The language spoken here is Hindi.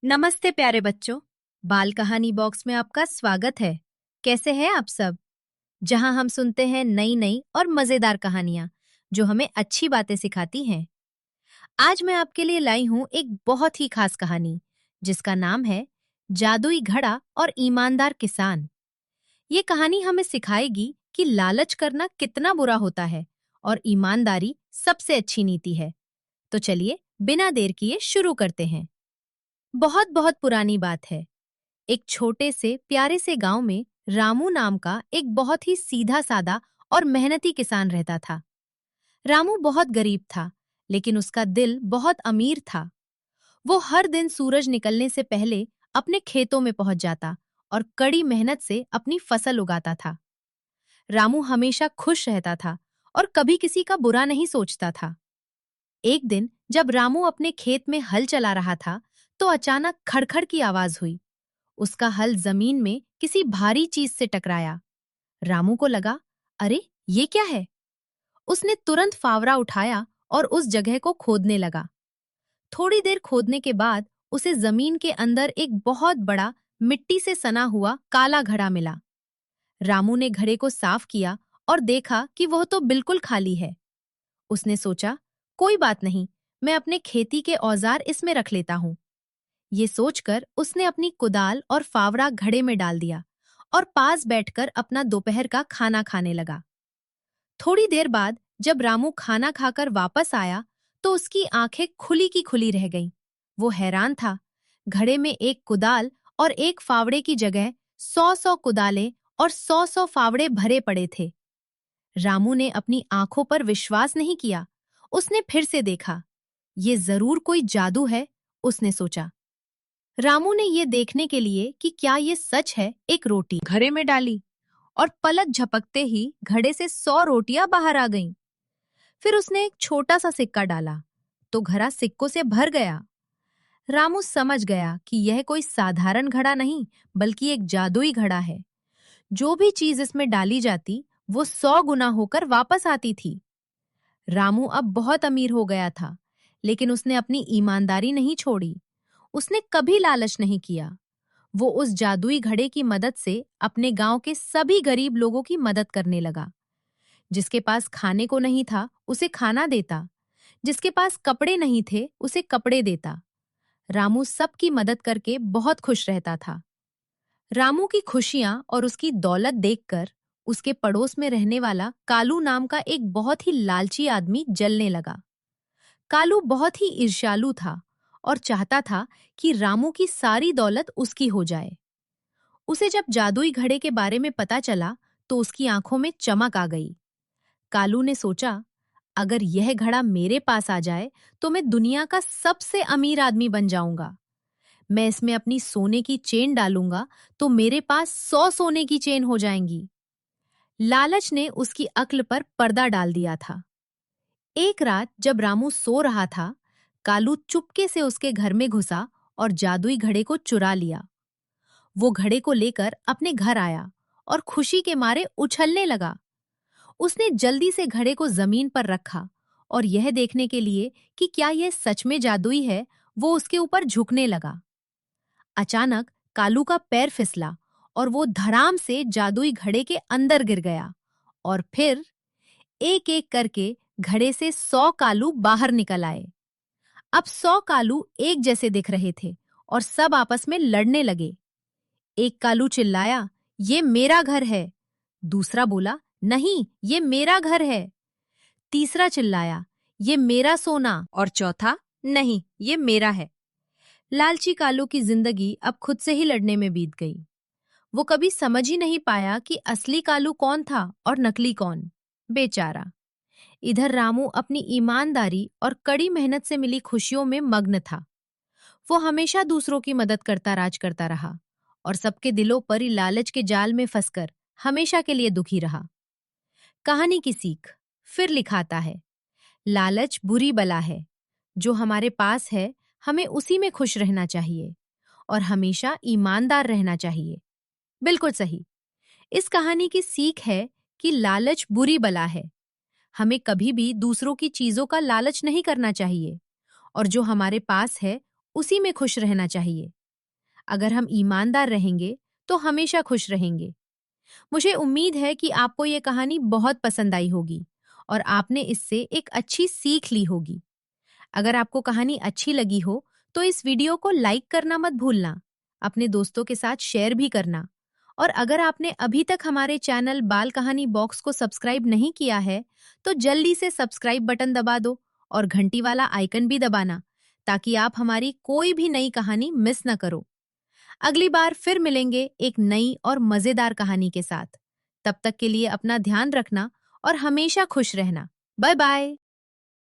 नमस्ते प्यारे बच्चों। बाल कहानी बॉक्स में आपका स्वागत है। कैसे हैं आप सब? जहां हम सुनते हैं नई नई और मजेदार कहानियां जो हमें अच्छी बातें सिखाती हैं। आज मैं आपके लिए लाई हूं एक बहुत ही खास कहानी जिसका नाम है जादुई घड़ा और ईमानदार किसान। ये कहानी हमें सिखाएगी कि लालच करना कितना बुरा होता है और ईमानदारी सबसे अच्छी नीति है। तो चलिए बिना देर किए शुरू करते हैं। बहुत बहुत पुरानी बात है। एक छोटे से प्यारे से गांव में रामू नाम का एक बहुत ही सीधा सादा और मेहनती किसान रहता था। रामू बहुत गरीब था, लेकिन उसका दिल बहुत अमीर था। वो हर दिन सूरज निकलने से पहले अपने खेतों में पहुंच जाता और कड़ी मेहनत से अपनी फसल उगाता था। रामू हमेशा खुश रहता था और कभी किसी का बुरा नहीं सोचता था। एक दिन जब रामू अपने खेत में हल चला रहा था, तो अचानक खड़खड़ की आवाज हुई। उसका हल जमीन में किसी भारी चीज से टकराया। रामू को लगा, अरे ये क्या है? उसने तुरंत फावड़ा उठाया और उस जगह को खोदने लगा। थोड़ी देर खोदने के बाद उसे जमीन के अंदर एक बहुत बड़ा मिट्टी से सना हुआ काला घड़ा मिला। रामू ने घड़े को साफ किया और देखा कि वह तो बिल्कुल खाली है। उसने सोचा, कोई बात नहीं, मैं अपने खेती के औजार इसमें रख लेता हूँ। ये सोचकर उसने अपनी कुदाल और फावड़ा घड़े में डाल दिया और पास बैठकर अपना दोपहर का खाना खाने लगा। थोड़ी देर बाद जब रामू खाना खाकर वापस आया, तो उसकी आंखें खुली की खुली रह गईं। वो हैरान था। घड़े में एक कुदाल और एक फावड़े की जगह 100-100 कुदालें और 100-100 फावड़े भरे पड़े थे। रामू ने अपनी आंखों पर विश्वास नहीं किया। उसने फिर से देखा। ये जरूर कोई जादू है, उसने सोचा। रामू ने ये देखने के लिए कि क्या ये सच है, एक रोटी घड़े में डाली और पलक झपकते ही घड़े से 100 रोटियां बाहर आ गईं। फिर उसने एक छोटा सा सिक्का डाला तो घड़ा सिक्कों से भर गया। रामू समझ गया कि यह कोई साधारण घड़ा नहीं, बल्कि एक जादुई घड़ा है। जो भी चीज इसमें डाली जाती, वो 100 गुना होकर वापस आती थी। रामू अब बहुत अमीर हो गया था, लेकिन उसने अपनी ईमानदारी नहीं छोड़ी। उसने कभी लालच नहीं किया। वो उस जादुई घड़े की मदद से अपने गांव के सभी गरीब लोगों की मदद करने लगा। जिसके पास खाने को नहीं था, उसे खाना देता। जिसके पास कपड़े नहीं थे, उसे कपड़े देता। रामू सबकी मदद करके बहुत खुश रहता था। रामू की खुशियां और उसकी दौलत देखकर उसके पड़ोस में रहने वाला कालू नाम का एक बहुत ही लालची आदमी जलने लगा। कालू बहुत ही ईर्ष्यालु था और चाहता था कि रामू की सारी दौलत उसकी हो जाए। उसे जब जादुई घड़े के बारे में पता चला, तो उसकी आंखों में चमक आ गई। कालू ने सोचा, अगर यह घड़ा मेरे पास आ जाए तो मैं दुनिया का सबसे अमीर आदमी बन जाऊंगा। मैं इसमें अपनी सोने की चेन डालूंगा तो मेरे पास 100 सोने की चेन हो जाएंगी। लालच ने उसकी अक्ल पर पर्दा डाल दिया था। एक रात जब रामू सो रहा था, कालू चुपके से उसके घर में घुसा और जादुई घड़े को चुरा लिया। वो घड़े को लेकर अपने घर आया और खुशी के मारे उछलने लगा। उसने जल्दी से घड़े को जमीन पर रखा और यह देखने के लिए कि क्या यह सच में जादुई है, वो उसके ऊपर झुकने लगा। अचानक कालू का पैर फिसला और वो धड़ाम से जादुई घड़े के अंदर गिर गया। और फिर एक एक करके घड़े से 100 कालू बाहर निकल आए। अब 100 कालू एक जैसे दिख रहे थे और सब आपस में लड़ने लगे। एक कालू चिल्लाया, ये मेरा घर है। दूसरा बोला, नहीं, ये मेरा घर है। तीसरा चिल्लाया, ये मेरा सोना। और चौथा, नहीं, ये मेरा है। लालची कालू की जिंदगी अब खुद से ही लड़ने में बीत गई। वो कभी समझ ही नहीं पाया कि असली कालू कौन था और नकली कौन। बेचारा। इधर रामू अपनी ईमानदारी और कड़ी मेहनत से मिली खुशियों में मग्न था। वो हमेशा दूसरों की मदद करता राज करता रहा और सबके दिलों पर ही लालच के जाल में फंसकर हमेशा के लिए दुखी रहा। कहानी की सीख फिर लिखाता है, लालच बुरी बला है। जो हमारे पास है, हमें उसी में खुश रहना चाहिए और हमेशा ईमानदार रहना चाहिए। बिल्कुल सही। इस कहानी की सीख है कि लालच बुरी बला है। हमें कभी भी दूसरों की चीजों का लालच नहीं करना चाहिए और जो हमारे पास है उसी में खुश रहना चाहिए। अगर हम ईमानदार रहेंगे तो हमेशा खुश रहेंगे। मुझे उम्मीद है कि आपको ये कहानी बहुत पसंद आई होगी और आपने इससे एक अच्छी सीख ली होगी। अगर आपको कहानी अच्छी लगी हो तो इस वीडियो को लाइक करना मत भूलना, अपने दोस्तों के साथ शेयर भी करना। और अगर आपने अभी तक हमारे चैनल बाल कहानी बॉक्स को सब्सक्राइब नहीं किया है तो जल्दी से सब्सक्राइब बटन दबा दो और घंटी वाला आइकन भी दबाना, ताकि आप हमारी कोई भी नई कहानी मिस न करो। अगली बार फिर मिलेंगे एक नई और मजेदार कहानी के साथ। तब तक के लिए अपना ध्यान रखना और हमेशा खुश रहना। Bye bye.